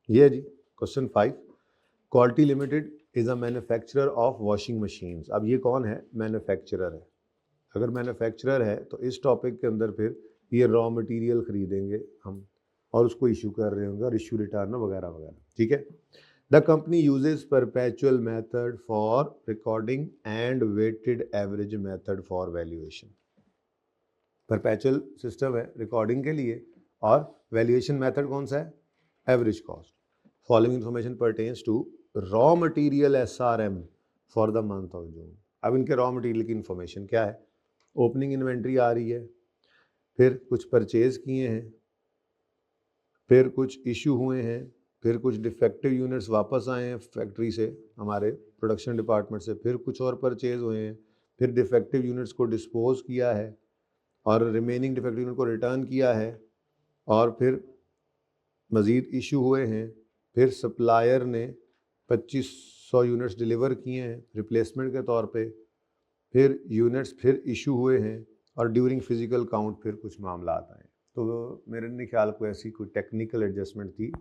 ये है जी question 5। Quality Limited is a manufacturer of washing machines. अब ये कौन है? मैन्युफैक्चरर है। अगर मैन्युफैक्चरर है तो इस टॉपिक के अंदर फिर ये रॉ मटेरियल खरीदेंगे हम और उसको इशू कर रहे होंगे और इशू रिटर्न वगैरह वगैरह, ठीक है। The company uses perpetual method for recording and weighted average method for valuation. Perpetual system है रिकॉर्डिंग के लिए और वैल्यूएशन मेथड कौन सा है? Average cost. Following information pertains to raw material SRM for the month of June. अब इनके raw material की इंफॉर्मेशन क्या है? ओपनिंग इन्वेंट्री आ रही है, फिर कुछ परचेज किए हैं, फिर कुछ इशू हुए हैं, फिर कुछ डिफेक्टिव यूनिट्स वापस आए हैं फैक्ट्री से, हमारे प्रोडक्शन डिपार्टमेंट से, फिर कुछ और परचेज हुए हैं, फिर डिफेक्टिव यूनिट्स को डिस्पोज किया है और रिमेनिंग डिफेक्टिव यूनिट को रिटर्न किया है, और फिर मज़ीद इशू हुए हैं, फिर सप्लायर ने 2500 यूनिट्स डिलीवर किए हैं रिप्लेसमेंट के तौर पे, फिर यूनिट्स फिर इशू हुए हैं और ड्यूरिंग फिजिकल काउंट फिर कुछ मामला आए। तो मेरे नहीं ख्याल को ऐसी कोई टेक्निकल एडजस्टमेंट थी।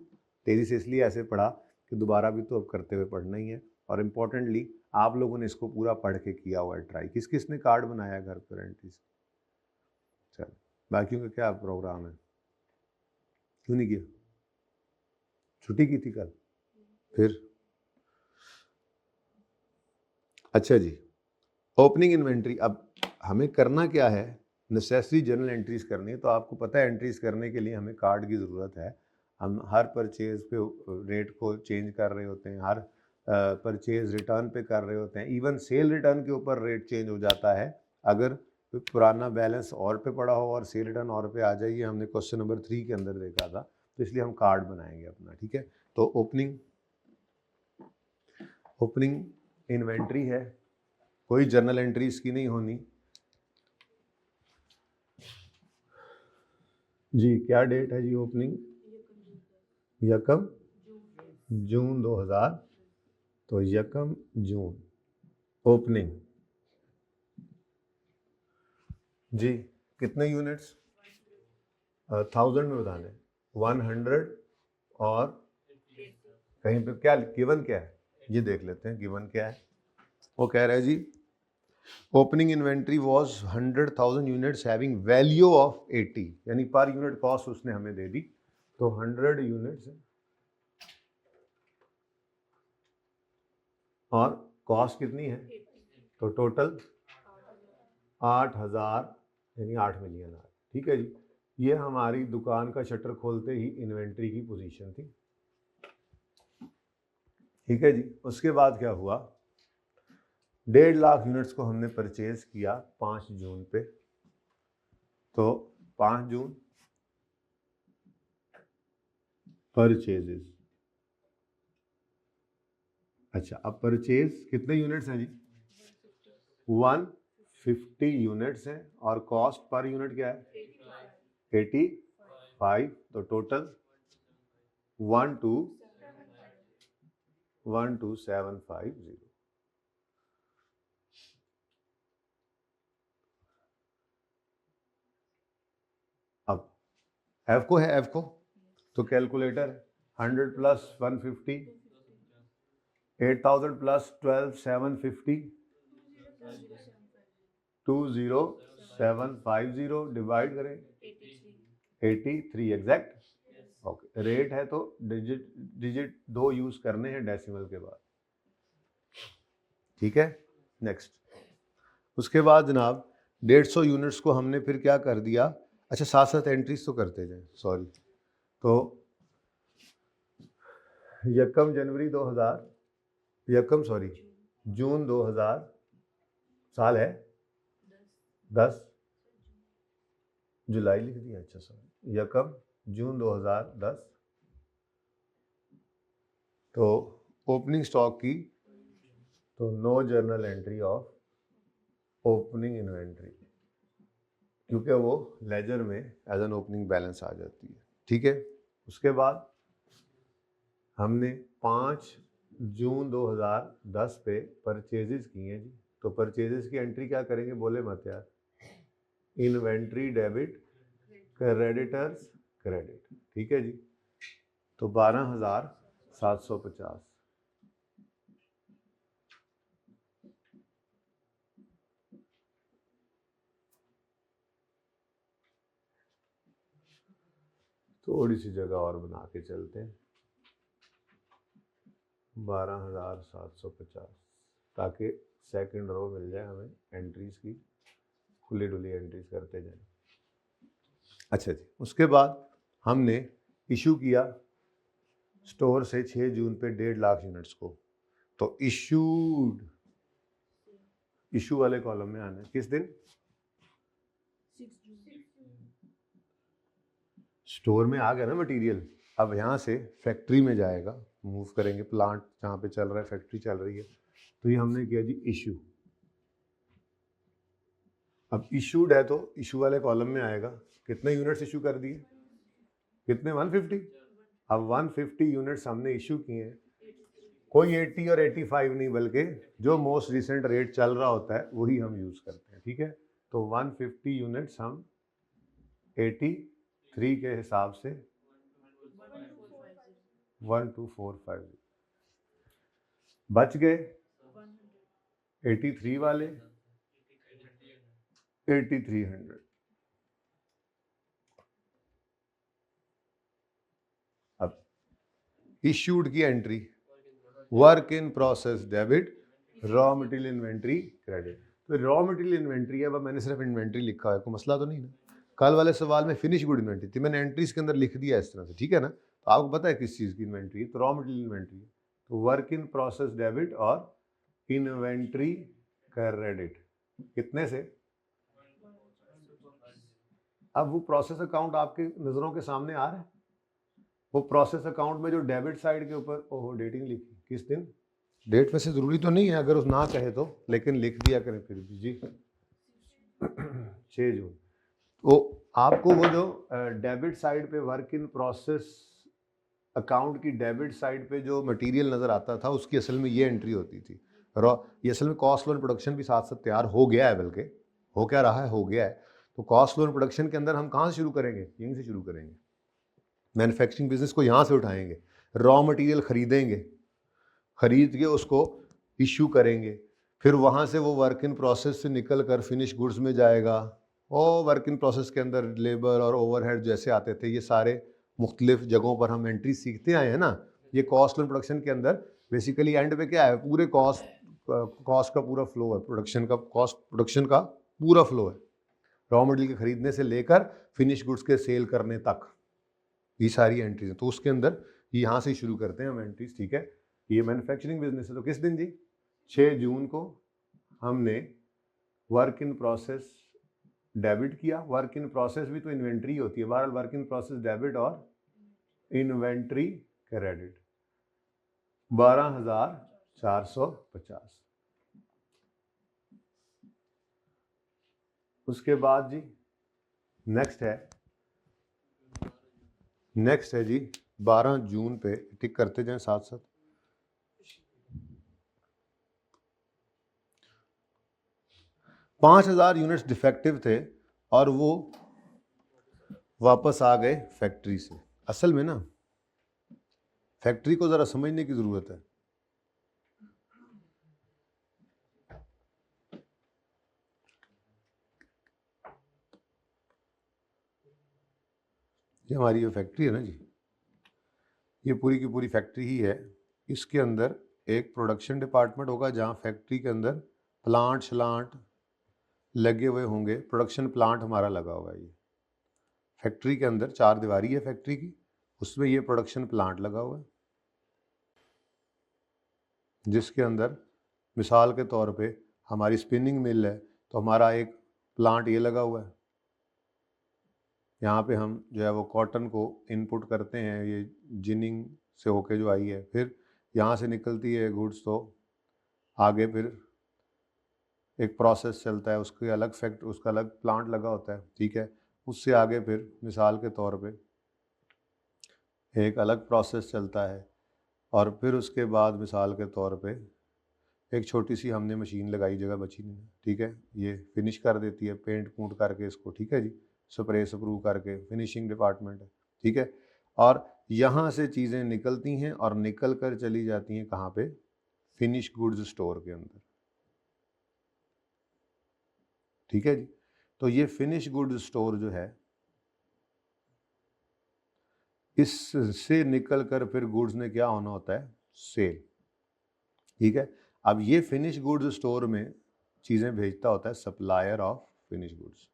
तेज़ी से इसलिए ऐसे पढ़ा कि दोबारा भी तो अब करते हुए पढ़ना ही है, और इम्पोर्टेंटली आप लोगों ने इसको पूरा पढ़ के किया हुआ है ट्राई। किस किस ने कार्ड बनाया घर पर एंट्रीज? चल, बाकियों का क्या प्रोग्राम है? क्यों नहीं किया? छुट्टी की थी कल? फिर अच्छा जी, ओपनिंग इन्वेंट्री। अब हमें करना क्या है? नेसेसरी जर्नल एंट्रीज करनी है। तो आपको पता है एंट्रीज करने के लिए हमें कार्ड की ज़रूरत है। हम हर परचेज पे रेट को चेंज कर रहे होते हैं, हर परचेज रिटर्न पे कर रहे होते हैं, इवन सेल रिटर्न के ऊपर रेट चेंज हो जाता है अगर पुराना बैलेंस और पे पड़ा हो और सेल रिटर्न और पे आ जाइए। हमने क्वेश्चन नंबर 3 के अंदर देखा था, तो इसलिए हम कार्ड बनाएंगे अपना, ठीक है। तो ओपनिंग इन्वेंट्री है, कोई जर्नल एंट्री इसकी नहीं होनी जी। क्या डेट है जी ओपनिंग? यकम जून 2000। तो यकम जून ओपनिंग जी। कितने यूनिट्स? 1000 में बताने, 100 और कहीं पे क्या गिवन क्या है ये देख लेते हैं। गिवन क्या है? वो कह रहा है जी opening inventory was 100,000 units having value of 80, यानी पर यूनिट कॉस्ट उसने हमें दे दी। तो 100 यूनिट्स और कॉस्ट कितनी है? तो टोटल 8000 यानी 8 मिलियन। ठीक है जी। ये हमारी दुकान का शटर खोलते ही इन्वेंट्री की पोजीशन थी। ठीक है जी। उसके बाद क्या हुआ? 1.5 लाख यूनिट्स को हमने परचेज किया 5 जून पे। तो 5 जून परचेजेस। अच्छा, अब परचेज कितने यूनिट्स हैं जी? 150 यूनिट्स हैं और कॉस्ट पर यूनिट क्या है? 85। तो टोटल 12750। अब एफ को है, एफ को तो कैलकुलेटर 100 प्लस 150, 8000 प्लस 12 750, 20750 डिवाइड करें 83 एग्जैक्ट। ओके, रेट है तो डिजिट 2 यूज करने हैं डेसिमल के बाद। ठीक है। नेक्स्ट, उसके बाद जनाब 150 यूनिट्स को हमने फिर क्या कर दिया? अच्छा, साथ साथ एंट्रीज तो करते जाए, सॉरी। तो यकम जनवरी 2000, यकम सॉरी जून 2000, साल है 10, जुलाई लिख दिया। अच्छा सॉरी, यकम जून 2010। तो ओपनिंग स्टॉक की तो no journal entry of opening inventory, क्योंकि वो लेजर में एज एन ओपनिंग बैलेंस आ जाती है। ठीक है। उसके बाद हमने 5 जून 2010 पे परचेजेस किए जी। तो परचेजेस की एंट्री क्या करेंगे? बोले मत यार। Inventory debit, creditors credit. ठीक है जी। तो 12,000 750। थोड़ी सी जगह और बना के चलते हैं, 12,750, ताकि सेकंड रो मिल जाए हमें एंट्रीज की, खुली डुली एंट्रीज करते जाएं। अच्छा जी, उसके बाद हमने इशू किया स्टोर से 6 जून पे 1.5 लाख यूनिट्स को, तो इशू वाले कॉलम में आना है किस दिन? स्टोर में आ गया ना मटेरियल, अब यहाँ से फैक्ट्री में जाएगा, मूव करेंगे, प्लांट जहाँ पे चल रहा है, फैक्ट्री चल रही है, तो ये हमने किया जी इशू। अब इशूड है तो इशू वाले कॉलम में आएगा, कितने यूनिट्स इशू कर दिए? कितने? 150। अब 150 यूनिट्स हमने इशू किए हैं, कोई 80 और 85 नहीं, बल्कि जो मोस्ट रिसेंट रेट चल रहा होता है वही हम यूज़ करते हैं, ठीक है। तो 150 यूनिट्स हम 83 के हिसाब से 1245 बच गए, 83 वाले 8300। अब इश्यूड की entry, work in process debit, raw material inventory credit. तो रॉ मटेरियल इन्वेंट्री है, अब मैंने सिर्फ इन्वेंट्री लिखा है, कोई मसला तो नहीं ना। कल वाले सवाल में फिनिश गुड इन्वेंट्री थी, मैंने एंट्रीज के अंदर लिख दिया इस तरह से, ठीक है ना। तो आपको पता है किस चीज़ की इन्वेंट्री है, तो रॉ मटेरियल इन्वेंट्री है, तो वर्क इन प्रोसेस डेबिट और इन्वेंट्री क्रेडिट कितने से? अब वो प्रोसेस अकाउंट आपके नज़रों के सामने आ रहा है, वो प्रोसेस अकाउंट में जो डेबिट साइड के ऊपर, ओहो डेटिंग लिखी, किस दिन? डेट वैसे ज़रूरी तो नहीं है, अगर उस ना कहे तो, लेकिन लिख दिया करें फिर भी जी 6 जून। तो आपको वो जो डेबिट साइड पे वर्क इन प्रोसेस अकाउंट की डेबिट साइड पे जो मटेरियल नज़र आता था, उसकी असल में ये एंट्री होती थी रॉ। ये असल में कॉस्ट लोन प्रोडक्शन भी साथ साथ तैयार हो गया है, बल्कि हो क्या रहा है, हो गया है। तो कॉस्ट लोन प्रोडक्शन के अंदर हम कहाँ से शुरू करेंगे? यहीं से शुरू करेंगे, मैन्युफैक्चरिंग बिजनेस को यहाँ से उठाएंगे, रॉ मटेरियल खरीदेंगे, खरीद के उसको इशू करेंगे, फिर वहाँ से वो वर्क इन प्रोसेस से निकल कर फिनिश गुड्स में जाएगा, और वर्क इन प्रोसेस के अंदर लेबर और ओवरहेड जैसे आते थे, ये सारे मुख्तलिफ जगहों पर हम एंट्री सीखते आए हैं ना। ये कॉस्ट लोन प्रोडक्शन के अंदर बेसिकली एंड पे क्या है, पूरे कॉस्ट का पूरा फ्लो है, प्रोडक्शन का, कॉस्ट प्रोडक्शन का पूरा फ्लो है, रॉ मटेरियल के खरीदने से लेकर फिनिश गुड्स के सेल करने तक, ये सारी एंट्रीज हैं। तो उसके अंदर यहाँ से शुरू करते हैं हम एंट्रीज, ठीक है। ये मैन्युफैक्चरिंग बिजनेस है, तो किस दिन जी? 6 जून को हमने वर्क इन प्रोसेस डेबिट किया। वर्क इन प्रोसेस भी तो इन्वेंट्री होती है, बहरहाल वर्क इन प्रोसेस डेबिट और इन्वेंट्री क्रेडिट 12,450। उसके बाद जी नेक्स्ट है जी 12 जून पे, टिक करते जाएं साथ साथ। 5,000 यूनिट्स डिफेक्टिव थे और वो वापस आ गए फैक्ट्री से। असल में ना फैक्ट्री को ज़रा समझने की ज़रूरत है। ये हमारी ये फैक्ट्री है ना जी, ये पूरी की पूरी फैक्ट्री ही है। इसके अंदर एक प्रोडक्शन डिपार्टमेंट होगा, जहाँ फैक्ट्री के अंदर प्लांट शलांट लगे हुए होंगे, प्रोडक्शन प्लांट हमारा लगा हुआ है। ये फैक्ट्री के अंदर 4 दीवारी है फैक्ट्री की, उसमें ये प्रोडक्शन प्लांट लगा हुआ है, जिसके अंदर मिसाल के तौर पे हमारी स्पिनिंग मिल है, तो हमारा एक प्लांट ये लगा हुआ है। यहाँ पे हम जो है वो कॉटन को इनपुट करते हैं, ये जिनिंग से होके जो आई है, फिर यहाँ से निकलती है गुड्स, तो आगे फिर एक प्रोसेस चलता है, उसका अलग प्लांट लगा होता है, ठीक है। उससे आगे फिर मिसाल के तौर पे एक अलग प्रोसेस चलता है, और फिर उसके बाद मिसाल के तौर पे एक छोटी सी हमने मशीन लगाई, जगह बची नहीं, ठीक है, ये फिनिश कर देती है पेंट पूंट करके इसको, ठीक है जी, स्प्रे स्प्रू करके, फिनिशिंग डिपार्टमेंट है, ठीक है। और यहाँ से चीज़ें निकलती हैं और निकल कर चली जाती हैं कहाँ पे? फिनिश गुड्स स्टोर के अंदर। ठीक है जी। तो ये फिनिश गुड्स स्टोर जो है, इससे निकल कर फिर गुड्स ने क्या होना होता है? सेल। ठीक है। अब ये फिनिश गुड्स स्टोर में चीज़ें भेजता होता है सप्लायर ऑफ फिनिश गुड्स।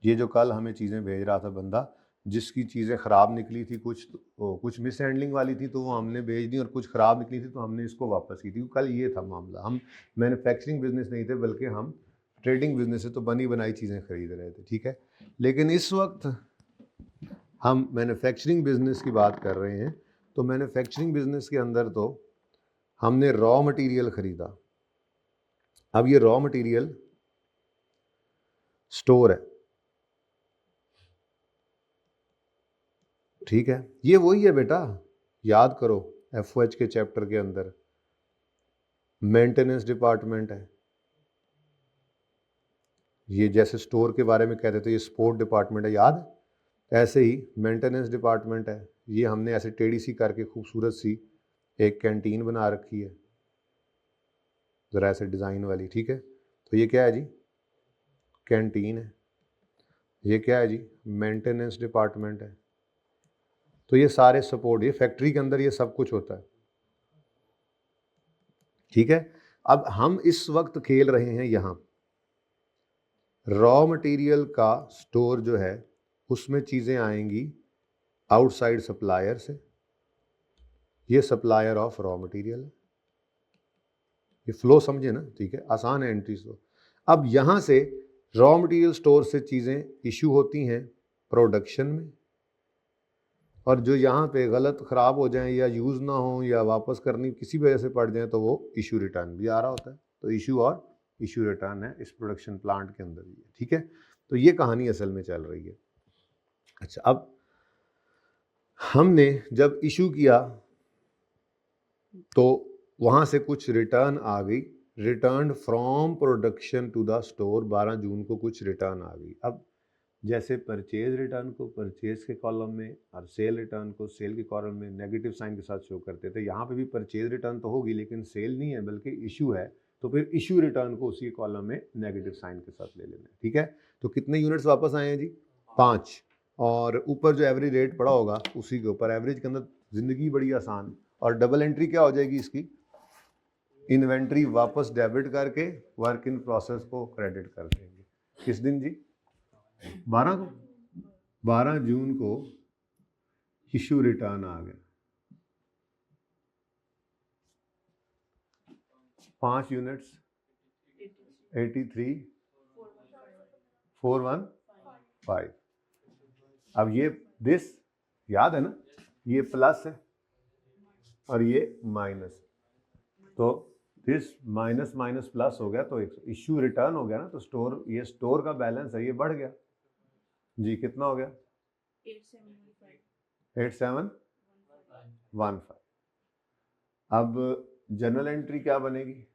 ये जो कल हमें चीज़ें भेज रहा था बंदा, जिसकी चीज़ें ख़राब निकली थी, कुछ मिस हैंडलिंग वाली थी तो वो हमने भेज दी, और कुछ ख़राब निकली थी तो हमने इसको वापस की थी। कल ये था मामला। हम मैन्युफैक्चरिंग बिजनेस नहीं थे, बल्कि हम ट्रेडिंग बिजनेस से तो बनी बनाई चीज़ें खरीद रहे थे। ठीक है। लेकिन इस वक्त हम मैन्युफैक्चरिंग बिजनेस की बात कर रहे हैं। तो मैन्युफैक्चरिंग बिजनेस के अंदर तो हमने रॉ मटेरियल खरीदा। अब ये रॉ मटेरियल स्टोर है। ठीक है। ये वही है बेटा, याद करो, FOH के चैप्टर के अंदर मेंटेनेंस डिपार्टमेंट है। ये जैसे स्टोर के बारे में कहते थे ये स्पोर्ट डिपार्टमेंट है, याद? ऐसे ही मेंटेनेंस डिपार्टमेंट है। ये हमने ऐसे टेढ़ी सी करके खूबसूरत सी एक कैंटीन बना रखी है, ज़रा ऐसे डिज़ाइन वाली। ठीक है। तो ये क्या है जी? कैंटीन है। ये क्या है जी? मेंटेनेंस डिपार्टमेंट है। तो ये सारे सपोर्ट, ये फैक्ट्री के अंदर ये सब कुछ होता है। ठीक है। अब हम इस वक्त खेल रहे हैं यहाँ रॉ मटेरियल का स्टोर जो है, उसमें चीज़ें आएंगी आउटसाइड सप्लायर से। ये सप्लायर ऑफ रॉ मटेरियल है। ये फ्लो समझे ना? ठीक है, आसान है एंट्री फ्लो। अब यहाँ से रॉ मटेरियल स्टोर से चीज़ें इशू होती हैं प्रोडक्शन में, और जो यहाँ पे गलत ख़राब हो जाएं या यूज़ ना हो या वापस करनी किसी वजह से पड़ जाए तो वो इशू रिटर्न भी आ रहा होता है। तो इशू और इशू रिटर्न है इस प्रोडक्शन प्लांट के अंदर भी। ठीक है। तो ये कहानी असल में चल रही है। अच्छा, अब हमने जब इशू किया तो वहाँ से कुछ रिटर्न आ गई, return from production to the store. 12 June को कुछ रिटर्न आ गई। अब जैसे परचेज रिटर्न को परचेज के कॉलम में और सेल रिटर्न को सेल के कॉलम में नेगेटिव साइन के साथ शो करते थे, यहाँ पे भी परचेज रिटर्न तो होगी लेकिन सेल नहीं है बल्कि इशू है, तो फिर इशू रिटर्न को उसी कॉलम में नेगेटिव साइन के साथ ले लेना है। ठीक है। तो कितने यूनिट्स वापस आए हैं जी? 5। और ऊपर जो एवरेज रेट पड़ा होगा उसी के ऊपर, एवरेज के अंदर ज़िंदगी बड़ी आसान। और डबल एंट्री क्या हो जाएगी इसकी? इन्वेंट्री वापस डेबिट करके वर्क इन प्रोसेस को क्रेडिट कर देंगे। किस दिन जी? 12 को। 12 जून को इशू रिटर्न आ गया। 5 यूनिट्स 83,415। अब ये दिस याद है ना, ये प्लस है और ये माइनस, तो दिस माइनस माइनस प्लस हो गया, तो इश्यू रिटर्न हो गया ना, तो स्टोर, ये स्टोर का बैलेंस है, ये बढ़ गया जी। कितना हो गया? 8715। अब जनरल एंट्री क्या बनेगी?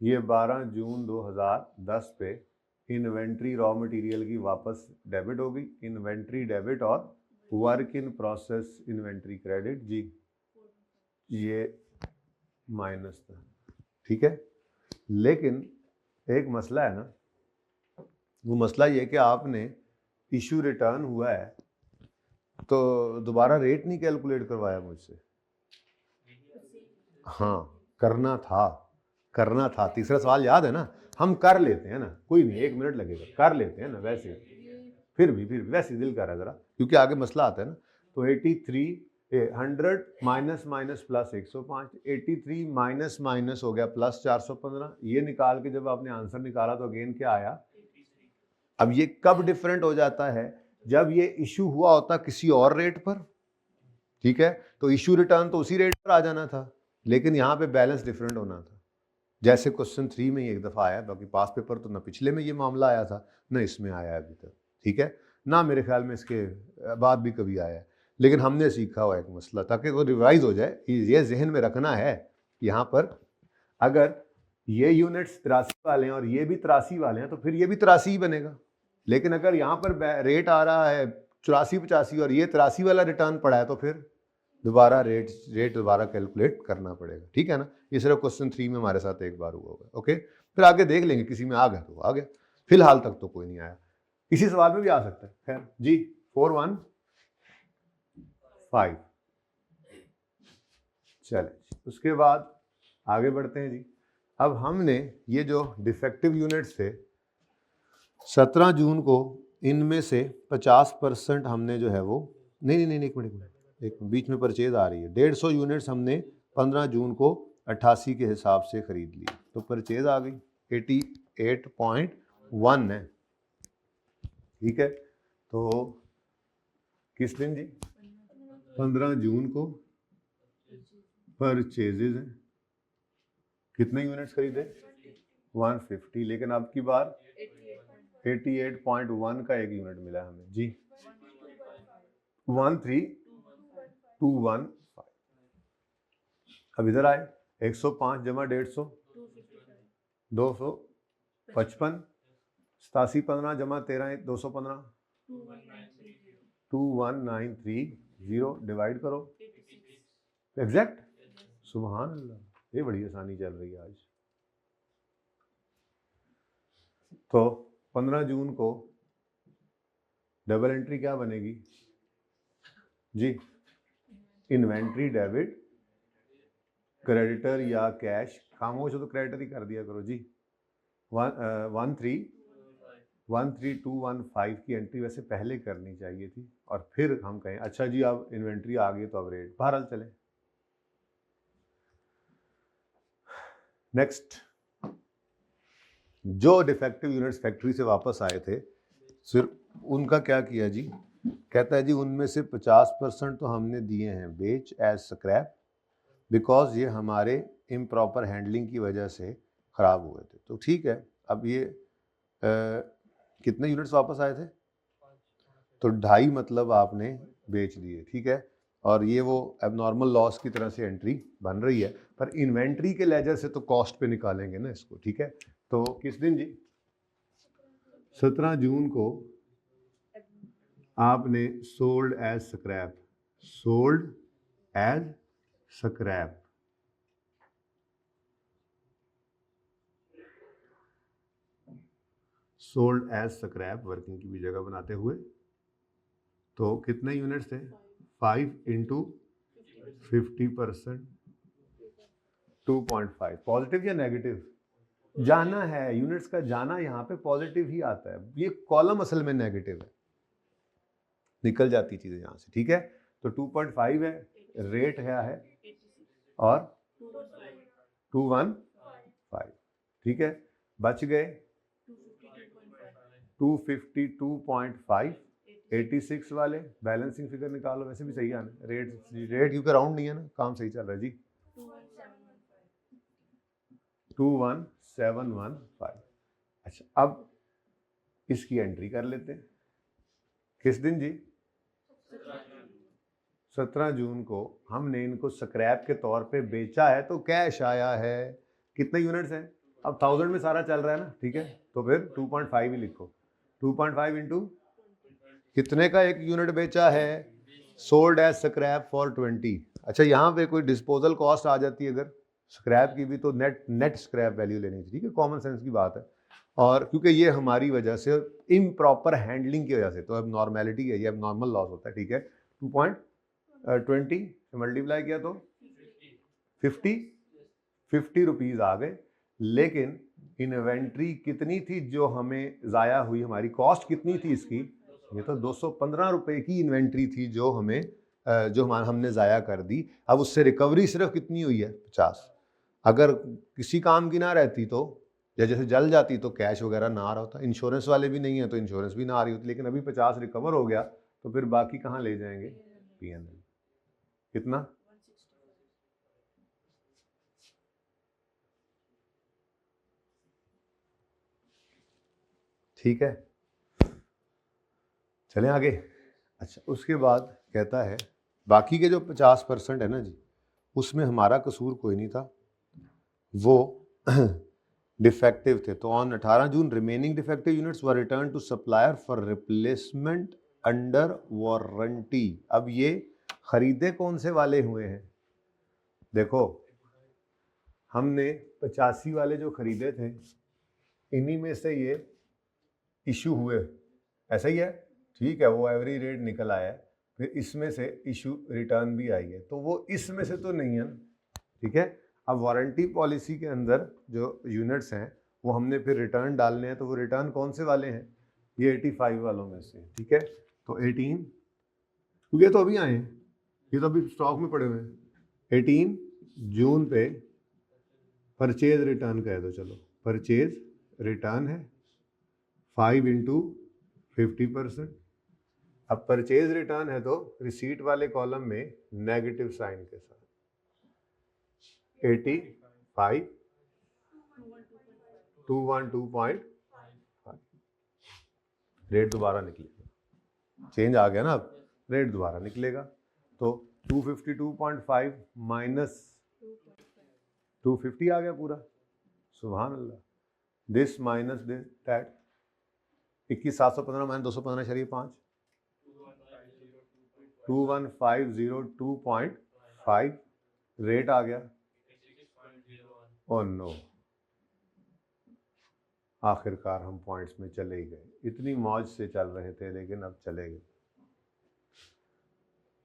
ये 12 जून 2010 पे इन्वेंट्री रॉ मटेरियल की वापस डेबिट होगी। इन्वेंट्री डेबिट और work in process inventory credit जी, ये माइनस था। ठीक है। लेकिन एक मसला है ना, वो मसला ये कि आपने इशू रिटर्न हुआ है तो दोबारा रेट नहीं कैलकुलेट करवाया मुझसे। हाँ, करना था। तीसरा सवाल याद है ना? हम कर लेते हैं ना, कोई नहीं, 1 मिनट लगेगा, कर लेते हैं ना वैसे, फिर वैसे दिल कर रहा है ज़रा, क्योंकि आगे मसला आता है ना। तो 100 minus minus plus 105, 83 minus minus हो गया प्लस 415। ये निकाल के जब आपने आंसर निकाला तो अगेन क्या आया? अब ये कब डिफरेंट हो जाता है? जब ये इशू हुआ होता किसी और रेट पर। ठीक है। तो इशू रिटर्न तो उसी रेट पर आ जाना था, लेकिन यहाँ पे बैलेंस डिफरेंट होना था। जैसे क्वेश्चन 3 में एक दफ़ा आया, बाकी पास पेपर तो ना पिछले में ये मामला आया था ना इसमें आया अभी तक। ठीक है ना, मेरे ख्याल में इसके बाद भी कभी आया है, लेकिन हमने सीखा हुआ एक मसला, ताकि वो रिवाइज हो जाए। ये जहन में रखना है, यहाँ पर अगर ये यूनिट्स 83 वाले हैं और ये भी 83 वाले हैं तो फिर ये भी 83 ही बनेगा। लेकिन अगर यहाँ पर रेट आ रहा है 84-85 और ये 83 वाला रिटर्न पड़ा है, तो फिर दोबारा रेट दोबारा कैलकुलेट करना पड़ेगा, ठीक है ना। ये सिर्फ क्वेश्चन 3 में हमारे साथ एक बार हुआ होगा, ओके। फिर आगे देख लेंगे, किसी में आ गया तो आ गया, फिलहाल तक तो कोई नहीं आया। इसी सवाल में भी आ सकता है, खैर जी। 415। चले, उसके बाद आगे बढ़ते हैं जी। अब हमने ये जो डिफेक्टिव यूनिट्स थे 17 जून को, इनमें से 50% हमने जो है वो नहीं एक मिनट एक बीच में परचेज आ रही है। 150 यूनिट्स हमने 15 जून को 88 के हिसाब से खरीद ली, तो परचेज आ गई 88.1 है, ठीक है। तो किस दिन जी? 15 जून को परचेजेज हैं, कितने यूनिट्स खरीदे? 150, लेकिन अब की बार 88.1 का एक यूनिट मिला हमें जी। 13215। अब इधर आए, 105 जमा 150 255, 87 15 जमा 13 215 21930, डिवाइड करो एग्जैक्ट। सुभान अल्लाह, ये बड़ी आसानी चल रही है आज। तो 15 जून को डबल एंट्री क्या बनेगी जी? इन्वेंट्री डेबिट क्रेडिटर या कैश, खामोश हो तो क्रेडिटर ही कर दिया करो जी। 13215 की एंट्री वैसे पहले करनी चाहिए थी, और फिर हम कहें अच्छा जी अब इन्वेंट्री आ गई तो अब रेट बहरहाल चले। नेक्स्ट, जो डिफेक्टिव यूनिट्स फैक्ट्री से वापस आए थे, सिर्फ उनका क्या किया जी? कहता है जी उनमें से 50% तो हमने दिए हैं बेच एज स्क्रैप, बिकॉज ये हमारे इम्प्रॉपर हैंडलिंग की वजह से ख़राब हुए थे। तो ठीक है, अब ये कितने यूनिट्स वापस आए थे? तो 2.5 मतलब आपने बेच दिए, ठीक है। और ये वो एबनॉर्मल लॉस की तरह से एंट्री बन रही है, पर इन्वेंट्री के लेजर से तो कॉस्ट पे निकालेंगे ना इसको, ठीक है। तो किस दिन जी? 17 जून को आपने sold as scrap, sold as scrap, sold as scrap working की भी जगह बनाते हुए, तो कितने यूनिट्स थे? 5 इंटू 50%, 2.5। पॉजिटिव या नेगेटिव? जाना है, यूनिट्स का जाना यहाँ पे पॉजिटिव ही आता है, ये कॉलम असल में नेगेटिव है, निकल जाती चीजें यहाँ से, ठीक है। तो 2.5 है, रेट है और 215, ठीक है। बच गए 252.5, 86 वाले बैलेंसिंग फिगर निकालो, वैसे भी सही आना रेट क्योंकि राउंड नहीं है ना, काम सही चल रहा है जी। 21715। अच्छा, अब इसकी एंट्री कर लेते हैं, किस दिन जी? 17 जून को हमने इनको स्क्रैप के तौर पे बेचा है, तो कैश आया है। कितने यूनिट्स हैं? अब 1000 में सारा चल रहा है ना, ठीक है, तो फिर 2.5 ही लिखो। 2.5 इंटू कितने का एक यूनिट बेचा है? Sold as scrap for 20। अच्छा, यहाँ पे कोई डिस्पोजल कॉस्ट आ जाती है अगर स्क्रैप की भी, तो नेट स्क्रैप वैल्यू लेनी चाहिए, ठीक है, कॉमन सेंस की बात है। और क्योंकि ये हमारी वजह से इम्प्रॉपर हैंडलिंग की वजह से, तो अब नॉर्मेलिटी है, ये अब नॉर्मल लॉस होता है, ठीक है। 2.20 से मल्टीप्लाई किया तो 50 रुपीज़ आ गए, लेकिन इन्वेंट्री कितनी थी जो हमें ज़ाया हुई? हमारी कॉस्ट कितनी थी इसकी? ये तो 215 रुपये की इन्वेंट्री थी जो हमने ज़ाया कर दी। अब उससे रिकवरी सिर्फ कितनी हुई है? 50। अगर किसी काम की ना रहती तो, या जैसे जल जाती तो कैश वगैरह ना आ रहा होता, इंश्योरेंस वाले भी नहीं है तो इंश्योरेंस भी ना आ रही होती, लेकिन अभी 50 रिकवर हो गया, तो फिर बाकी कहाँ ले जाएंगे? पीएनएल। कितना? ठीक है, चलें आगे। अच्छा, उसके बाद कहता है बाकी के जो 50% है ना जी, उसमें हमारा कसूर कोई नहीं था, वो डिफेक्टिव थे। तो on 18 June remaining defective units were return to supplier for replacement under warranty. अब ये खरीदे कौन से वाले हुए हैं? देखो हमने 85 वाले जो खरीदे थे इन्हीं में से ये इशू हुए, ऐसा ही है, ठीक है, वो एवरी रेट निकल आया है, फिर इसमें से इशू रिटर्न भी आई है, तो वो इसमें से तो नहीं है ना, ठीक है। अब वारंटी पॉलिसी के अंदर जो यूनिट्स हैं वो हमने फिर रिटर्न डालने हैं, तो वो रिटर्न कौन से वाले हैं? ये 85 वालों में से, ठीक है। तो 18, क्योंकि ये तो अभी आए हैं, ये तो अभी स्टॉक में पड़े हुए हैं। 18 जून पे परचेज रिटर्न कह दो, चलो परचेज रिटर्न है 5 इंटू 50%। अब परचेज रिटर्न है तो रिसीट वाले कॉलम में नेगेटिव साइन के साथ 85 212.5 रेट दोबारा निकलेगा, चेंज आ गया ना, अब रेट दोबारा निकलेगा, तो 252.5 माइनस 250 आ गया पूरा, सुभान अल्लाह। This minus this that 21,715 minus 215.5 21,502.5 rate आ गया। ओह नो, आखिरकार हम पॉइंट्स में चले ही गए, इतनी मौज से चल रहे थे लेकिन अब चले गए।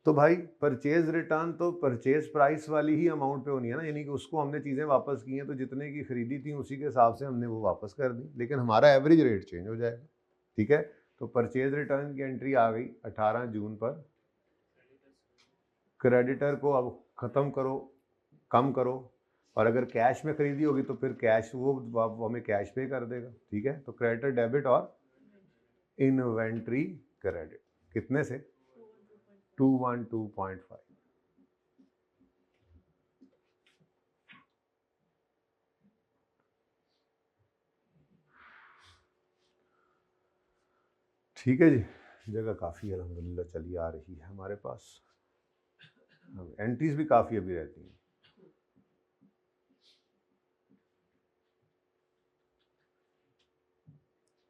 तो भाई परचेज रिटर्न तो परचेज प्राइस वाली ही अमाउंट पे होनी है ना, यानी कि उसको हमने चीज़ें वापस की हैं तो जितने की खरीदी थी उसी के हिसाब से हमने वो वापस कर दी, लेकिन हमारा एवरेज रेट चेंज हो जाएगा, ठीक है। तो परचेज रिटर्न की एंट्री आ गई 18 जून पर। क्रेडिटर को अब ख़त्म करो, कम करो, और अगर कैश में खरीदी होगी तो फिर कैश वो हमें कैश पे कर देगा, ठीक है। तो क्रेडिटर डेबिट और इन्वेंट्री क्रेडिट कितने से? 212.5। ठीक है जी, जगह काफ़ी अल्हम्दुलिल्लाह चली आ रही है हमारे पास, एंट्रीज भी काफ़ी अभी रहती हैं।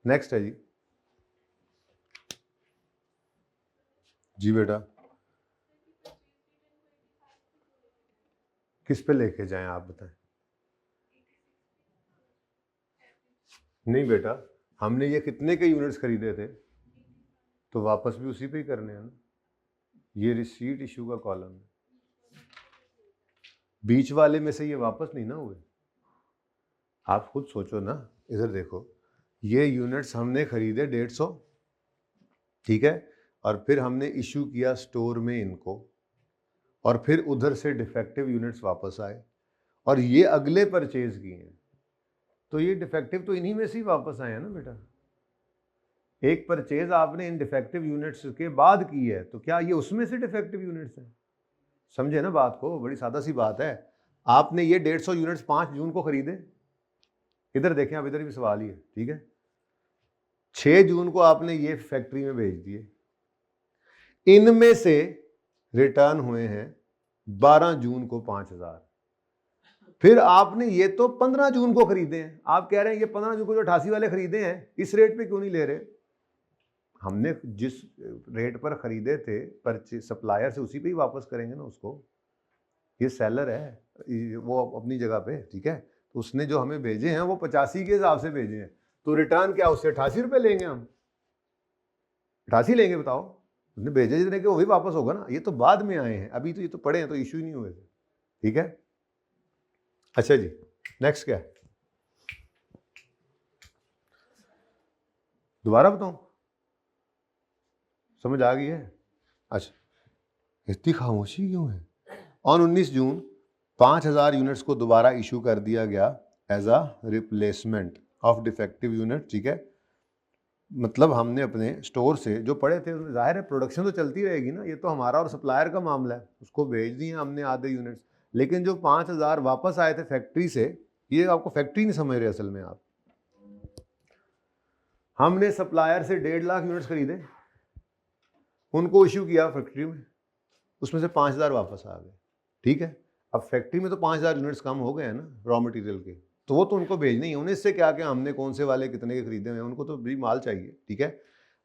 नेक्स्ट है जी, जी बेटा किस पे लेके जाएं आप बताएं? नहीं बेटा, हमने ये कितने के यूनिट्स खरीदे थे, तो वापस भी उसी पे ही करने हैं ना। ये रिसीट इशू का कॉलम है, बीच वाले में से ये वापस नहीं ना हुए। आप खुद सोचो ना, इधर देखो, ये यूनिट्स हमने खरीदे 150, ठीक है, और फिर हमने इशू किया स्टोर में इनको, और फिर उधर से डिफेक्टिव यूनिट्स वापस आए और ये अगले परचेज किए हैं, तो ये डिफेक्टिव तो इन्हीं में से ही वापस आए हैं ना बेटा। एक परचेज आपने इन डिफेक्टिव यूनिट्स के बाद की है, तो क्या ये उसमें से डिफेक्टिव यूनिट्स हैं? समझे ना बात को, बड़ी सादा सी बात है। आपने ये 150 यूनिट्स 5 जून को खरीदे, इधर देखें, अब इधर भी सवाल ही है, ठीक है। 6 जून को आपने ये फैक्ट्री में भेज दिए, इनमें से रिटर्न हुए हैं 12 जून को 5,000, फिर आपने ये तो 15 जून को खरीदे हैं, आप कह रहे हैं ये 15 जून को जो 88 वाले खरीदे हैं इस रेट पे क्यों नहीं ले रहे? हमने जिस रेट पर खरीदे थे परचेज सप्लायर से उसी पे ही वापस करेंगे ना उसको। ये सेलर है वो अपनी जगह पे, ठीक है, तो उसने जो हमें भेजे हैं वो 85 के हिसाब से भेजे हैं, तो रिटर्न क्या उससे 88 रुपये लेंगे हम? 88 लेंगे बताओ? उसने भेजे जितने के वो भी वापस होगा ना, ये तो बाद में आए हैं, अभी तो ये तो पड़े हैं, तो इशू ही नहीं हुए थे, ठीक है। अच्छा जी, नेक्स्ट क्या है, दोबारा बताऊं? समझ आ गई है? अच्छा, इतनी खामोशी क्यों है? ऑन 19 जून 5,000 यूनिट्स को दोबारा इशू कर दिया गया as a replacement of defective unit, ठीक है। मतलब हमने अपने स्टोर से जो पड़े थे, जाहिर है प्रोडक्शन तो चलती रहेगी ना, ये तो हमारा और सप्लायर का मामला है, उसको भेज दिए हमने आधे यूनिट्स, लेकिन जो 5,000 वापस आए थे फैक्ट्री से, ये आपको फैक्ट्री नहीं समझ रहे असल में आप। हमने सप्लायर से 1.5 लाख यूनिट्स खरीदे, उनको इशू किया फैक्ट्री में, उसमें से 5,000 वापस आ गए, ठीक है। अब फैक्ट्री में तो 5,000 यूनिट्स कम हो गए हैं ना रॉ मटेरियल के, तो वो तो उनको भेजने ही है, उन्हें इससे क्या कि हमने कौन से वाले कितने के खरीदे हुए हैं, उनको तो भी माल चाहिए, ठीक है।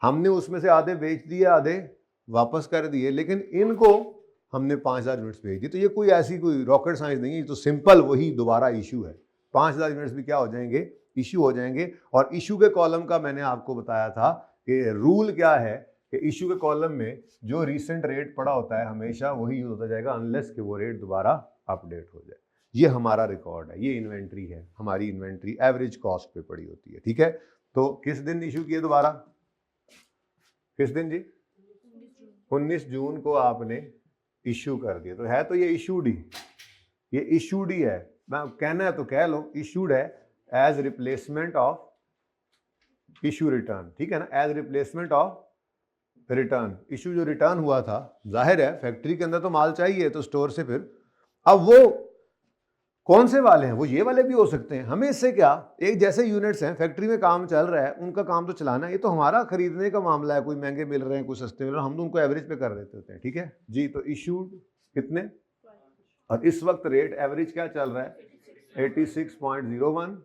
हमने उसमें से आधे बेच दिए, आधे वापस कर दिए, लेकिन इनको हमने 5000 यूनिट्स भेज दी। तो ये कोई ऐसी कोई रॉकेट साइंस नहीं है, तो सिंपल वही दोबारा इशू है। 5000 यूनिट्स भी क्या हो जाएंगे, इशू हो जाएंगे। और इशू के कॉलम का मैंने आपको बताया था कि रूल क्या है कि इशू के कॉलम में जो रीसेंट रेट पड़ा होता है हमेशा वही यूज होता जाएगा, अनलेस कि वो रेट दोबारा अपडेट हो जाए। ये हमारा रिकॉर्ड है, ये इन्वेंट्री है, हमारी इन्वेंट्री एवरेज कॉस्ट पे पड़ी होती है, ठीक है। तो किस दिन इशू किए दोबारा, किस दिन जी, 19 जून को आपने इशू कर दिया। तो है तो ये इशूड ही, ये इशूड ही है। मैं कहना है तो कह लो, इशूड है as replacement of issue return, ठीक है ना, as replacement of return. Issue जो रिटर्न हुआ था, जाहिर है फैक्ट्री के अंदर तो माल चाहिए, तो स्टोर से फिर अब वो कौन से वाले हैं, वो ये वाले भी हो सकते हैं, हमें इससे क्या, एक जैसे यूनिट्स हैं, फैक्ट्री में काम चल रहा है, उनका काम तो चलाना है, ये तो हमारा खरीदने का मामला है, कोई महंगे मिल रहे हैं, कुछ सस्ते मिल रहे हैं, हम तो उनको एवरेज पे कर देते होते हैं, ठीक है जी। तो इशूड कितने, और इस वक्त रेट एवरेज क्या चल रहा है, 86.01।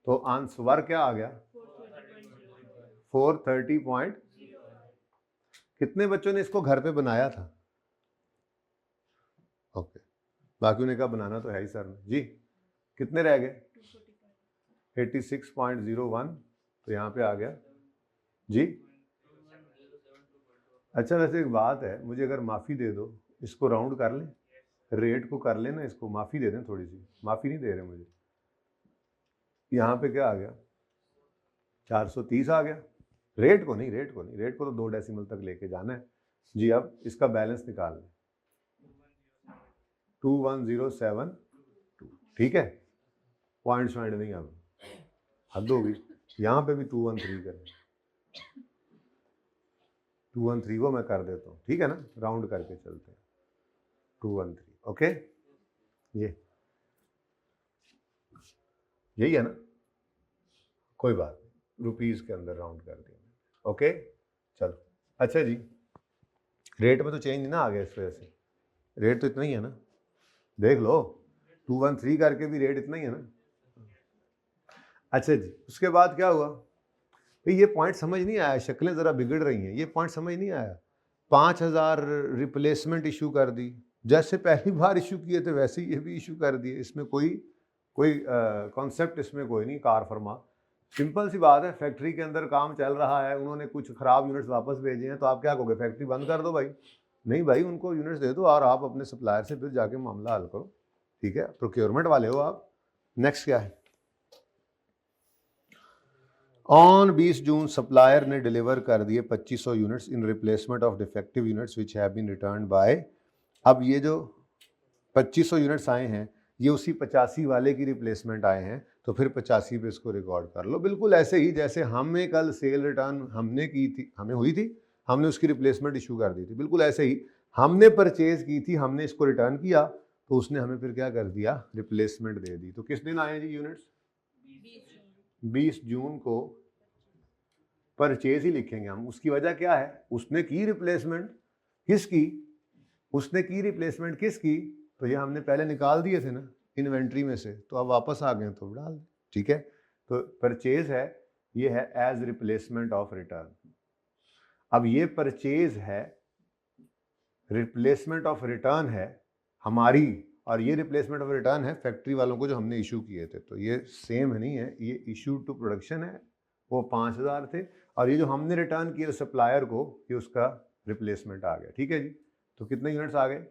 तो आंसर क्या आ गया, 430 कितने बच्चों ने इसको घर पे बनाया था, ओके, बाकी ने कहा बनाना तो है ही सर ने जी। कितने रह गए, 86.01, तो यहाँ पे आ गया जी। अच्छा वैसे एक बात है, मुझे अगर माफ़ी दे दो, इसको राउंड कर लें, रेट को कर लेना, इसको माफ़ी दे दें, थोड़ी सी माफ़ी नहीं दे रहे मुझे। यहाँ पे क्या आ गया, 430 आ गया। रेट को नहीं, रेट को नहीं, रेट को तो 2 डेसिमल तक लेके जाना है जी। अब इसका बैलेंस निकाल लें, 21072, ठीक है, पॉइंट्स वाइंड नहीं, अब हद होगी। यहाँ पे भी 213 करें, 213 को मैं कर देता हूँ, ठीक है ना, राउंड करके चलते हैं, 213, ओके, ये यही है ना, कोई बात नहीं, रुपीज़ के अंदर राउंड कर दिया, ओके चलो। अच्छा जी, रेट में तो चेंज नहीं ना आ गया, इस वजह से रेट तो इतना ही है ना, देख लो 213 करके भी रेट इतना ही है ना। अच्छा जी, उसके बाद क्या हुआ भाई, ये पॉइंट समझ नहीं आया, शक्लें ज़रा बिगड़ रही हैं, ये पॉइंट समझ नहीं आया। 5000 रिप्लेसमेंट इशू कर दी, जैसे पहली बार इशू किए थे वैसे ही ये भी इशू कर दिए, इसमें कोई कॉन्सेप्ट इसमें कोई नहीं, कार फरमा, सिंपल सी बात है, फैक्ट्री के अंदर काम चल रहा है, उन्होंने कुछ ख़राब यूनिट्स वापस भेजे हैं, तो आप क्या कहोगे, फैक्ट्री बंद कर दो भाई, नहीं भाई, उनको यूनिट्स दे दो और आप अपने सप्लायर से फिर जाके मामला हल करो, ठीक है, प्रोक्योरमेंट वाले हो आप। नेक्स्ट क्या है, ऑन 20 जून सप्लायर ने डिलीवर कर दिए 2500 units in replacement of defective units which have been returned by. अब ये जो 2500 यूनिट्स आए हैं, ये उसी 85 वाले की रिप्लेसमेंट आए हैं, तो फिर 85 पे इसको रिकॉर्ड कर लो, बिल्कुल ऐसे ही जैसे हमें कल सेल रिटर्न हमने की थी, हमें हुई थी, हमने उसकी रिप्लेसमेंट इशू कर दी थी, बिल्कुल ऐसे ही हमने परचेज की थी, हमने इसको रिटर्न किया, तो उसने हमें फिर क्या कर दिया, रिप्लेसमेंट दे दी। तो किस दिन आए हैं जी यूनिट्स, 20 जून को परचेज ही लिखेंगे हम, उसकी वजह क्या है, उसने की रिप्लेसमेंट किसकी, उसने की रिप्लेसमेंट किसकी, तो ये हमने पहले निकाल दिए थे ना इन्वेंट्री में से, तो अब वापस आ गए तो डाल, ठीक है। तो परचेज है, ये है एज रिप्लेसमेंट ऑफ रिटर्न। अब ये परचेज है, रिप्लेसमेंट ऑफ रिटर्न है हमारी, और ये रिप्लेसमेंट ऑफ रिटर्न है फैक्ट्री वालों को जो हमने इशू किए थे, तो ये सेम नहीं है, ये इशू टू प्रोडक्शन है, वो 5000 थे, और ये जो हमने रिटर्न किए सप्लायर को, ये उसका रिप्लेसमेंट आ गया, ठीक है जी। तो कितने यूनिट्स आ गए,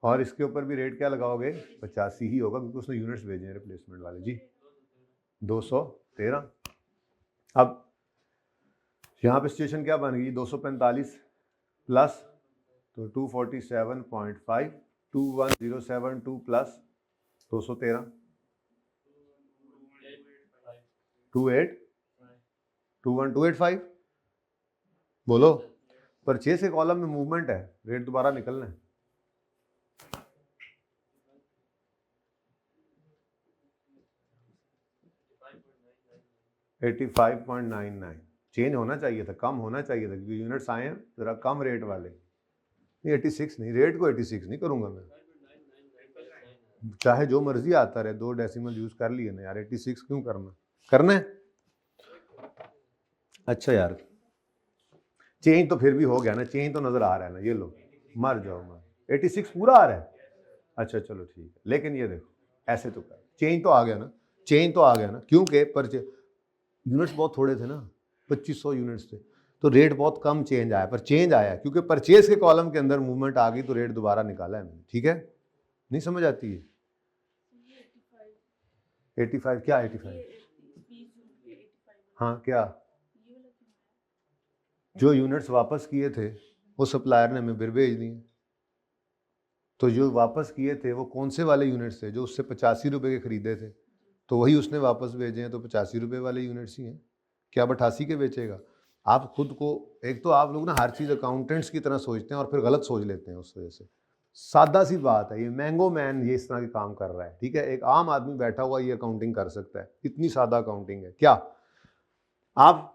और इसके ऊपर भी रेट क्या लगाओगे, 85 ही होगा, क्योंकि उसने यूनिट्स भेजे हैं रिप्लेसमेंट वाले जी, 213। अब यहाँ पे सिचुएशन क्या बन गई, 245 प्लस, तो 247.5, 21072 प्लस 213, 21285, बोलो, परचेज के कॉलम में मूवमेंट है, रेट दोबारा निकलना है, 85.99, चेंज होना चाहिए था, कम होना चाहिए था, क्योंकि यूनिट्स आए हैं ज़रा कम रेट वाले, नहीं 86 नहीं, रेट को 86 नहीं करूँगा मैं, चाहे जो मर्जी आता रहे, 2 डेसिमल यूज़ कर लिए ना यार, 86 क्यों करना, करना है। अच्छा यार, चेंज तो फिर भी हो गया ना, चेंज तो नजर आ रहा है ना, ये लो मर जाओ मर, 86 पूरा आ रहा है। अच्छा चलो ठीक है, लेकिन ये देखो ऐसे तो कर, चेंज तो आ गया ना, चेंज तो आ गया ना, क्योंकि परचे यूनिट्स बहुत थोड़े थे ना, 2500 यूनिट्स थे, तो रेट बहुत कम चेंज आया, पर चेंज आया क्योंकि परचेज के कॉलम के अंदर मूवमेंट आ गई तो रेट दोबारा निकाला है मैंने, ठीक है। नहीं समझ आती है? 85 क्या 85? हाँ क्या? जो यूनिट्स वापस किए थे वो सप्लायर ने हमें फिर भेज दिए, तो जो वापस किए थे वो कौन से वाले यूनिट्स थे? जो उससे 85 रुपये के खरीदे थे, तो वही उसने वापस भेजे हैं, तो 85 रुपये वाले यूनिट्स ही हैं, क्या अब 88 के बेचेगा? आप खुद को, एक तो आप लोग ना हर चीज़ अकाउंटेंट्स की तरह सोचते हैं और फिर गलत सोच लेते हैं, उस वजह से सादा सी बात है, ये मैंगो मैन ये इस तरह के काम कर रहा है, ठीक है, एक आम आदमी बैठा हुआ ये अकाउंटिंग कर सकता है, इतनी सादा अकाउंटिंग है क्या? आप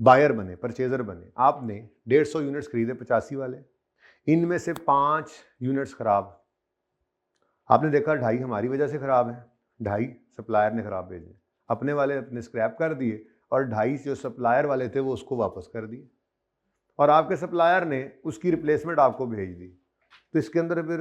बायर बने, परचेजर बने, आपने 150 यूनिट्स खरीदे 85 वाले, इनमें से 5 यूनिट्स खराब, आपने देखा 2.5 हमारी वजह से खराब है, 2.5 सप्लायर ने खराब भेजे, अपने वाले अपने स्क्रैप कर दिए, और 2.5 जो सप्लायर वाले थे वो उसको वापस कर दिए, और आपके सप्लायर ने उसकी रिप्लेसमेंट आपको भेज दी, तो इसके अंदर फिर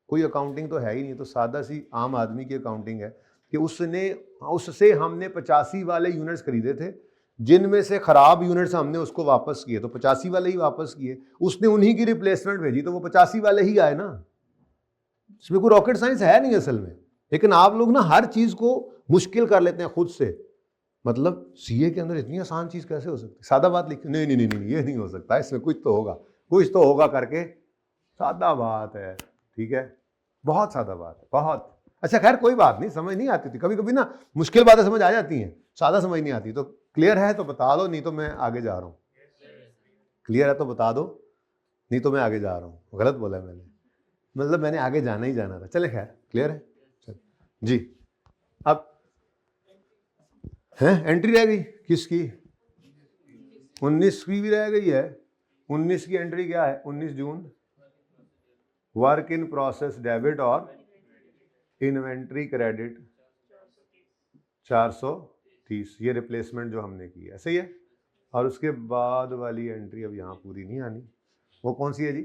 कोई अकाउंटिंग तो है ही नहीं, तो सादा सी आम आदमी की अकाउंटिंग है कि उससे हमने 85 वाले यूनिट्स खरीदे थे, जिनमें से खराब यूनिट्स हमने उसको वापस किए, तो 85 वाले ही वापस किए, उसने उन्हीं की रिप्लेसमेंट भेजी, तो वो 85 वाले ही आए ना, इसमें कोई रॉकेट साइंस है नहीं असल में। लेकिन आप लोग ना हर चीज को मुश्किल कर लेते हैं खुद से, मतलब सीए के अंदर इतनी आसान चीज कैसे हो सकती है, सादा बात लिख, नहीं नहीं नहीं नहीं ये नहीं हो सकता, इसमें कुछ तो होगा, कुछ तो होगा करके, सादा बात है, ठीक है, बहुत सादा बात है, बहुत। अच्छा खैर कोई बात नहीं, समझ नहीं आती थी, कभी कभी ना मुश्किल बातें समझ आ जाती हैं, सादा समझ नहीं आती, तो क्लियर है तो बता दो, नहीं तो मैं आगे जा रहा हूँ, क्लियर है तो बता दो, नहीं तो मैं आगे जा रहा हूँ, गलत बोला मैंने, मतलब मैंने आगे जाना ही जाना था, चले खैर क्लियर है, चल जी। अब है एंट्री रह गई किसकी? 19 की भी रह गई है, 19 की एंट्री क्या है? 19 जून, वर्क इन प्रोसेस डेबिट और इन्वेंट्री क्रेडिट 430, ये रिप्लेसमेंट जो हमने की है, सही है। और उसके बाद वाली एंट्री अब यहाँ पूरी नहीं आनी, वो कौन सी है जी?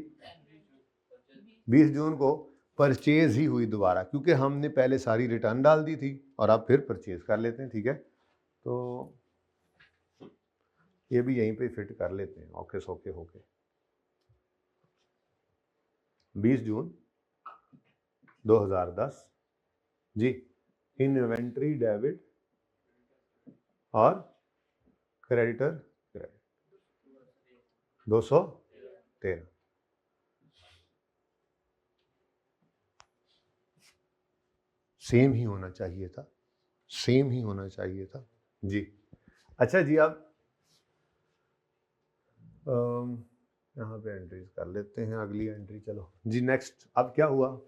20 जून को परचेज ही हुई दोबारा, क्योंकि हमने पहले सारी रिटर्न डाल दी थी और अब फिर परचेज कर लेते हैं, ठीक है, तो ये भी यहीं पे फिट कर लेते हैं, ओके सोके होके। 20 जून 2010 जी, इन्वेंट्री डेबिट और क्रेडिटर क्रेडिट 213, सेम ही होना चाहिए था, सेम ही होना चाहिए था जी। अच्छा जी, अब यहाँ पे एंट्रीज कर लेते हैं, अगली एंट्री, चलो जी नेक्स्ट। अब क्या हुआ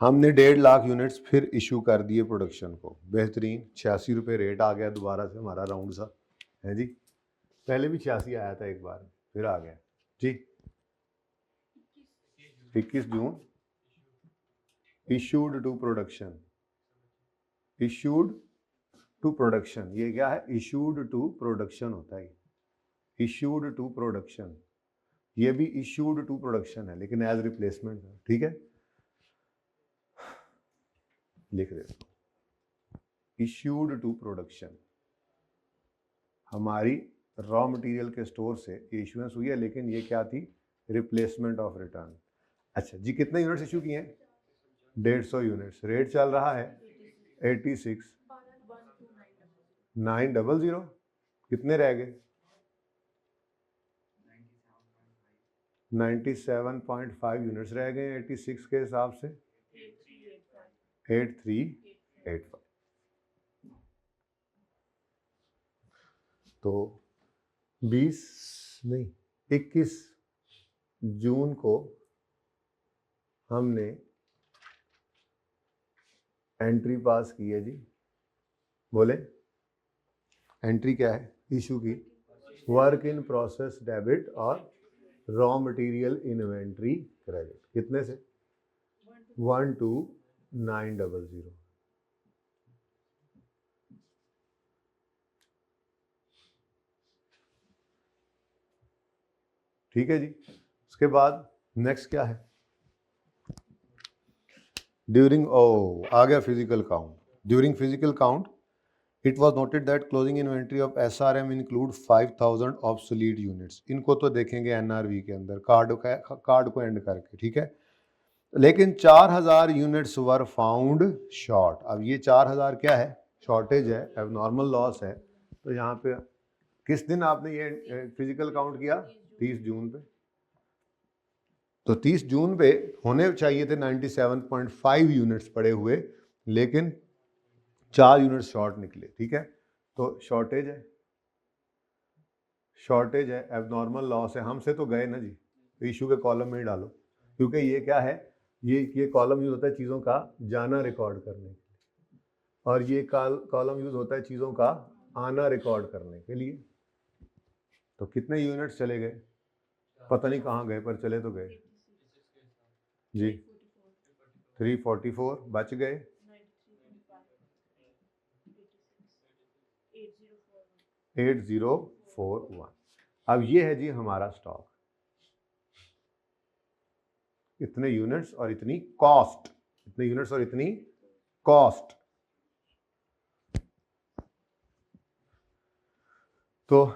हमने 1.5 लाख यूनिट्स फिर इशू कर दिए प्रोडक्शन को, बेहतरीन, 86 रुपये रेट आ गया दोबारा से हमारा राउंड सा है जी, पहले भी 86 आया था एक बार, फिर आ गया जी। 21 June issued to production, issued to production, ये क्या है? इशूड टू प्रोडक्शन होता है, इशूड टू प्रोडक्शन, ये भी इशूड टू प्रोडक्शन है लेकिन एज रिप्लेसमेंट है, ठीक है, लिख देता हूं, इशूड टू प्रोडक्शन, हमारी रॉ मटेरियल के स्टोर से इशुएंस हुई है, लेकिन ये क्या थी? रिप्लेसमेट ऑफ रिटर्न। अच्छा जी, कितने यूनिट्स इशू किए हैं? 150 यूनिट्स, रेट चल रहा है 86 900, कितने रह गए? 97.5 यूनिट्स रह गए 86 के हिसाब से, 8385, तो 20 नहीं 21 जून को हमने एंट्री पास की है जी, बोले एंट्री क्या है इशू की? वर्क इन प्रोसेस डेबिट और रॉ मटेरियल इन्वेंट्री क्रेडिट, कितने से? 12900, ठीक है जी। उसके बाद नेक्स्ट क्या है, ड्यूरिंग, आ गया physical count. During physical count it was noted that closing inventory of SRM include 5000 obsolete units. इनको तो देखेंगे NRV के अंदर कार्ड को एंड करके, ठीक है। लेकिन 4000 यूनिट्स वर फाउंड शॉर्ट। अब ये 4000 क्या है, शॉर्टेज है, एबनॉर्मल लॉस है। तो यहाँ पे किस दिन आपने ये फिजिकल काउंट किया, 30 जून पे। तो 30 जून पे होने चाहिए थे 97.5 यूनिट्स पड़े हुए, लेकिन 4 यूनिट्स शॉर्ट निकले, ठीक है। तो शॉर्टेज है, शॉर्टेज है, एबनॉर्मल लॉस है, हमसे तो गए ना जी, इशू के कॉलम में ही डालो, क्योंकि ये क्या है, ये कॉलम यूज होता है चीज़ों का जाना रिकॉर्ड करने के लिए, और ये कॉलम यूज होता है चीज़ों का आना रिकॉर्ड करने के लिए। तो कितने यूनिट्स चले गए, पता नहीं कहाँ गए, पर चले तो गए जी। 344 बच गए, 8041। अब ये है जी हमारा स्टॉक, इतने यूनिट्स और इतनी कॉस्ट, इतने यूनिट्स और इतनी कॉस्ट। तो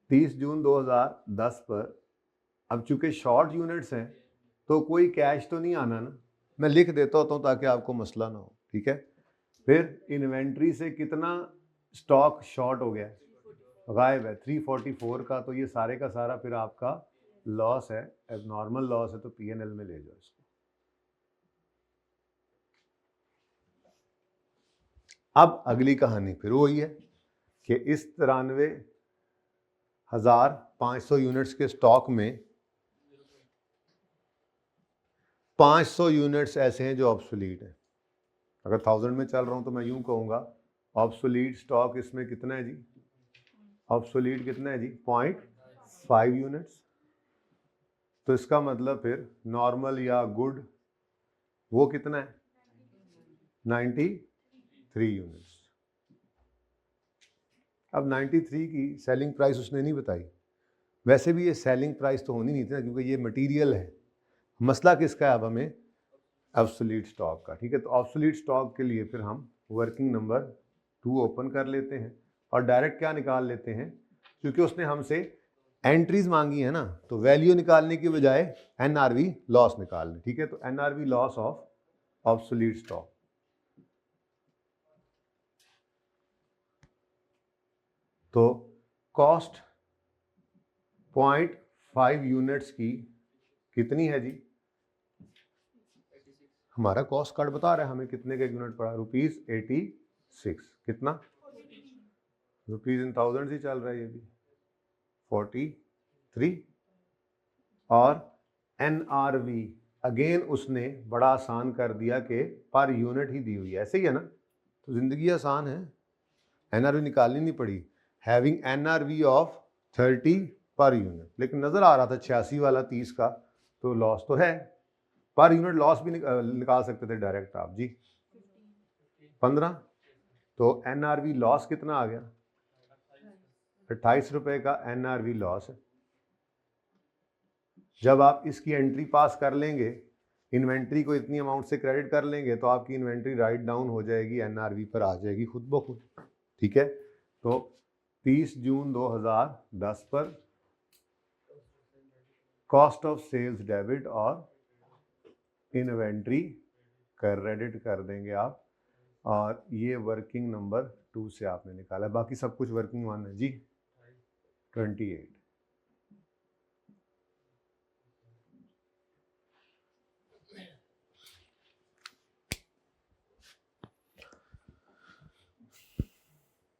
30 जून 2010 पर अब चूंकि शॉर्ट यूनिट्स हैं तो कोई कैश तो नहीं आना ना, मैं लिख देता होता हूँ ताकि आपको मसला ना हो, ठीक है। फिर इन्वेंट्री से कितना स्टॉक शॉर्ट हो गया, गायब है 344 का। तो ये सारे का सारा फिर आपका लॉस है, एबनॉर्मल लॉस है, तो P&L में ले जाओ इसको। अब अगली कहानी फिर वही है कि इस 93,500 यूनिट्स के स्टॉक में 500 यूनिट्स ऐसे हैं जो ऑब्सोलीट है। अगर 1000 में चल रहा हूं तो मैं यूं कहूंगा ऑब्सोलीट स्टॉक इसमें कितना है जी, ऑब्सोलीट कितना है जी, 0.5 यूनिट्स। तो इसका मतलब फिर नॉर्मल या गुड वो कितना है, 93 यूनिट्स। अब 93 की सेलिंग प्राइस उसने नहीं बताई, वैसे भी ये सेलिंग प्राइस तो होनी नहीं थी ना, क्योंकि ये मटेरियल है। मसला किसका है अब हमें, ऑब्सोलीट स्टॉक का, ठीक है। तो ऑब्सोलीट स्टॉक के लिए फिर हम वर्किंग नंबर 2 ओपन कर लेते हैं और डायरेक्ट क्या निकाल लेते हैं, क्योंकि उसने हमसे एंट्रीज मांगी है ना, तो वैल्यू निकालने की बजाय NRV लॉस निकाल लें, ठीक है। तो NRV loss of obsolete stock, तो कॉस्ट 0.5 यूनिट्स की कितनी है जी, हमारा कॉस्ट कार्ड बता रहा है हमें कितने का यूनिट पड़ा, ₹86। कितना, रुपीज इन थाउजेंड ही चल रहा है ये भी, 43। और NRV अगेन उसने बड़ा आसान कर दिया कि पर यूनिट ही दी हुई है, ऐसे ही है ना, तो जिंदगी आसान है, NRV निकालनी नहीं पड़ी। Having NRV of 30 per unit, लेकिन नजर आ रहा था 86 वाला 30 का, तो लॉस तो है, पर यूनिट लॉस भी निकाल सकते थे डायरेक्ट आप जी, 15। तो NRV लॉस कितना आ गया, 28 रुपए का NRV लॉस है। जब आप इसकी एंट्री पास कर लेंगे, इन्वेंट्री को इतनी अमाउंट से क्रेडिट कर लेंगे, तो आपकी इन्वेंट्री राइट डाउन हो जाएगी, NRV पर आ जाएगी खुद ब खुद, ठीक है। तो 30 जून 2010 पर कॉस्ट ऑफ सेल्स डेबिट और इन्वेंट्री क्रेडिट कर देंगे आप, और ये वर्किंग नंबर 2 से आपने निकाला, बाकी सब कुछ वर्किंग 1 है जी, 28।